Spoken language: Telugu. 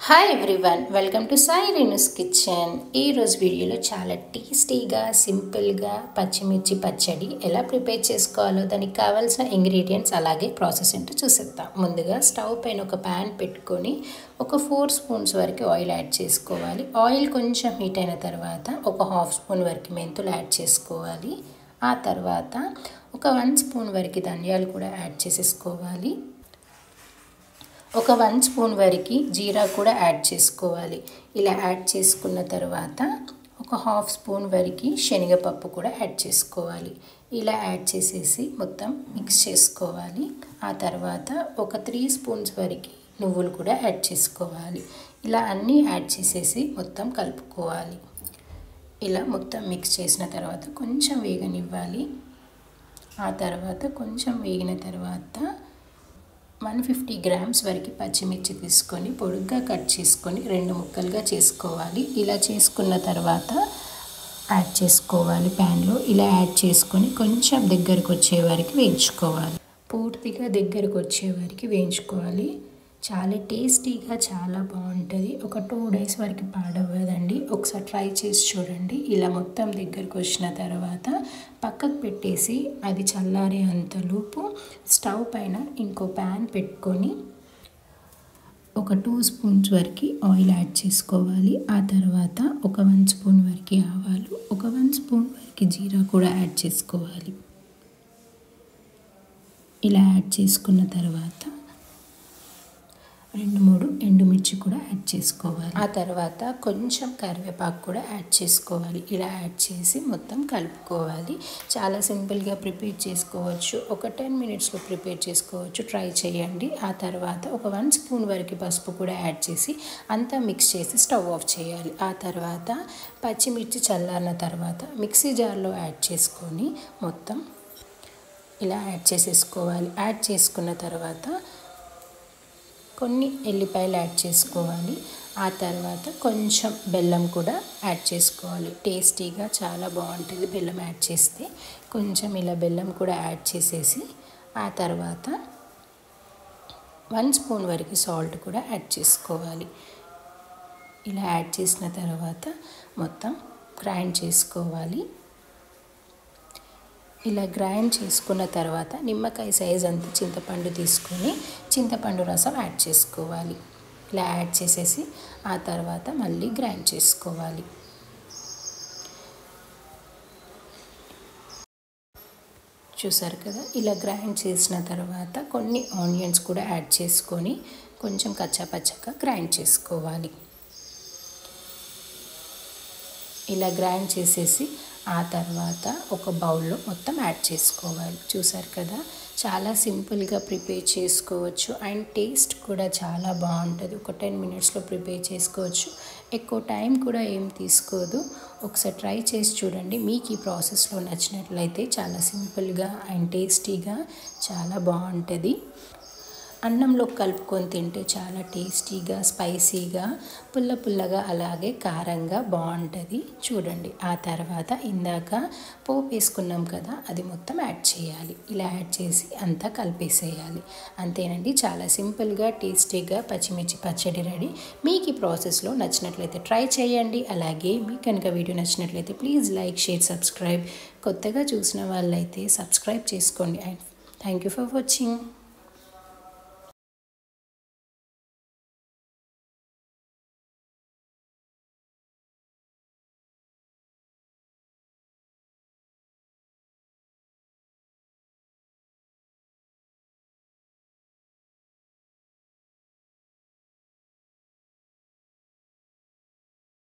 Hi everyone, welcome to Sai Renu's kitchen. ఈరోజు వీడియోలో చాలా టేస్టీగా సింపుల్గా పచ్చిమిర్చి పచ్చడి ఎలా ప్రిపేర్ చేసుకోవాలో దానికి కావాల్సిన ఇంగ్రీడియంట్స్ అలాగే ప్రాసెస్ ఏంటో చూసేద్దాం. ముందుగా స్టవ్ పైన ఒక ప్యాన్ పెట్టుకొని ఒక 4 స్పూన్స్ వరకు ఆయిల్ యాడ్ చేసుకోవాలి. ఆయిల్ కొంచెం హీట్ అయిన తర్వాత ఒక 1/2 స్పూన్ వరకు మెంతులు యాడ్ చేసుకోవాలి. ఆ తర్వాత ఒక 1 స్పూన్ వరకు ధనియాలు కూడా యాడ్ చేసేసుకోవాలి. ఒక 1 స్పూన్ వరకు జీరా కూడా యాడ్ చేసుకోవాలి. ఇలా యాడ్ చేసుకున్న తర్వాత ఒక 1/2 స్పూన్ వరకు శనగపప్పు కూడా యాడ్ చేసుకోవాలి. ఇలా యాడ్ చేసేసి మొత్తం మిక్స్ చేసుకోవాలి. ఆ తర్వాత ఒక 3 స్పూన్స్ వరకు నువ్వులు కూడా యాడ్ చేసుకోవాలి. ఇలా అన్నీ యాడ్ చేసేసి మొత్తం కలుపుకోవాలి. ఇలా మొత్తం మిక్స్ చేసిన తర్వాత కొంచెం వేగనివ్వాలి. ఆ తర్వాత కొంచెం వేగిన తర్వాత 150 గ్రామ్స్ వరకు పచ్చిమిర్చి తీసుకొని పొడుగ్గా కట్ చేసుకొని 2 ముక్కలుగా చేసుకోవాలి. ఇలా చేసుకున్న తర్వాత యాడ్ చేసుకోవాలి ప్యాన్లో. ఇలా యాడ్ చేసుకొని కొంచెం దగ్గరకు వచ్చే వరకు వేయించుకోవాలి. పూర్తిగా దగ్గరకు వచ్చే వరకు వేయించుకోవాలి. చాలా టేస్టీగా చాలా బాగుంటుంది. ఒక 2 డేస్ వరకు పాడవ్వదండి. ఒకసారి ట్రై చేసి చూడండి. ఇలా మొత్తం దగ్గరకు వచ్చిన తర్వాత పక్కకు పెట్టేసి అది చల్లారే అంతలోపు స్టవ్ పైన ఇంకో ప్యాన్ పెట్టుకొని ఒక 2 స్పూన్స్ వరకు ఆయిల్ యాడ్ చేసుకోవాలి. ఆ తర్వాత ఒక 1 స్పూన్ వరకు ఆవాలు, ఒక 1 స్పూన్ వరకు జీరా కూడా యాడ్ చేసుకోవాలి. ఇలా యాడ్ చేసుకున్న తర్వాత 2-3 ఎండుమిర్చి కూడా యాడ్ చేసుకోవాలి. ఆ తర్వాత కొంచెం కరివేపాకు కూడా యాడ్ చేసుకోవాలి. ఇలా యాడ్ చేసి మొత్తం కలుపుకోవాలి. చాలా సింపుల్గా ప్రిపేర్ చేసుకోవచ్చు. ఒక 10 మినిట్స్లో ప్రిపేర్ చేసుకోవచ్చు. ట్రై చేయండి. ఆ తర్వాత ఒక 1 స్పూన్ వరకు పసుపు కూడా యాడ్ చేసి అంతా మిక్స్ చేసి స్టవ్ ఆఫ్ చేయాలి. ఆ తర్వాత పచ్చిమిర్చి చల్లారిన తర్వాత మిక్సీ జార్లో యాడ్ చేసుకొని మొత్తం ఇలా యాడ్ చేసేసుకోవాలి. యాడ్ చేసుకున్న తర్వాత కొన్ని ఎల్లిపాయలు యాడ్ చేసుకోవాలి. ఆ తర్వాత కొంచెం బెల్లం కూడా యాడ్ చేసుకోవాలి. టేస్టీగా చాలా బాగుంటుంది బెల్లం యాడ్ చేస్తే. కొంచెం ఇలా బెల్లం కూడా యాడ్ చేసేసి ఆ తర్వాత 1 స్పూన్ వరకు సాల్ట్ కూడా యాడ్ చేసుకోవాలి. ఇలా యాడ్ చేసిన తర్వాత మొత్తం గ్రైండ్ చేసుకోవాలి. ఇలా గ్రైండ్ చేసుకున్న తర్వాత నిమ్మకాయ సైజ్ అంత చింతపండు తీసుకొని చింతపండు రసం యాడ్ చేసుకోవాలి. ఇలా యాడ్ చేసేసి ఆ తర్వాత మళ్ళీ గ్రైండ్ చేసుకోవాలి. చూసారు కదా, ఇలా గ్రైండ్ చేసిన తర్వాత కొన్ని ఆనియన్స్ కూడా యాడ్ చేసుకొని కొంచెం కచ్చాపచ్చగా గ్రైండ్ చేసుకోవాలి. ఇలా గ్రైండ్ చేసేసి ఆ తర్వాత ఒక బౌల్లో మొత్తం యాడ్ చేసుకోవాలి. చూసారు కదా, చాలా సింపుల్గా ప్రిపేర్ చేసుకోవచ్చు అండ్ టేస్ట్ కూడా చాలా బాగుంటుంది. ఒక 10 మినిట్స్లో ప్రిపేర్ చేసుకోవచ్చు. ఎక్కువ టైం కూడా ఏం తీసుకోదు. ఒకసారి ట్రై చేసి చూడండి. మీకు ఈ ప్రాసెస్లో నచ్చినట్లయితే చాలా సింపుల్గా అండ్ టేస్టీగా చాలా బాగుంటుంది. అన్నంలో కలుపుకొని తింటే చాలా టేస్టీగా స్పైసీగా పుల్ల పుల్లగా అలాగే కారంగా బాగుంటుంది. చూడండి, ఆ తర్వాత ఇందాక పోపు వేసుకున్నాం కదా, అది మొత్తం యాడ్ చేయాలి. ఇలా యాడ్ చేసి అంతా కలిపేసేయాలి. అంతేనండి, చాలా సింపుల్గా టేస్టీగా పచ్చిమిర్చి పచ్చడి రెడీ. మీకు ఈ ప్రాసెస్లో నచ్చినట్లయితే ట్రై చేయండి. అలాగే మీకు కనుక వీడియో నచ్చినట్లయితే ప్లీజ్ లైక్, షేర్, సబ్స్క్రైబ్. కొత్తగా చూసిన వాళ్ళైతే సబ్స్క్రైబ్ చేసుకోండి. And thank you for watching.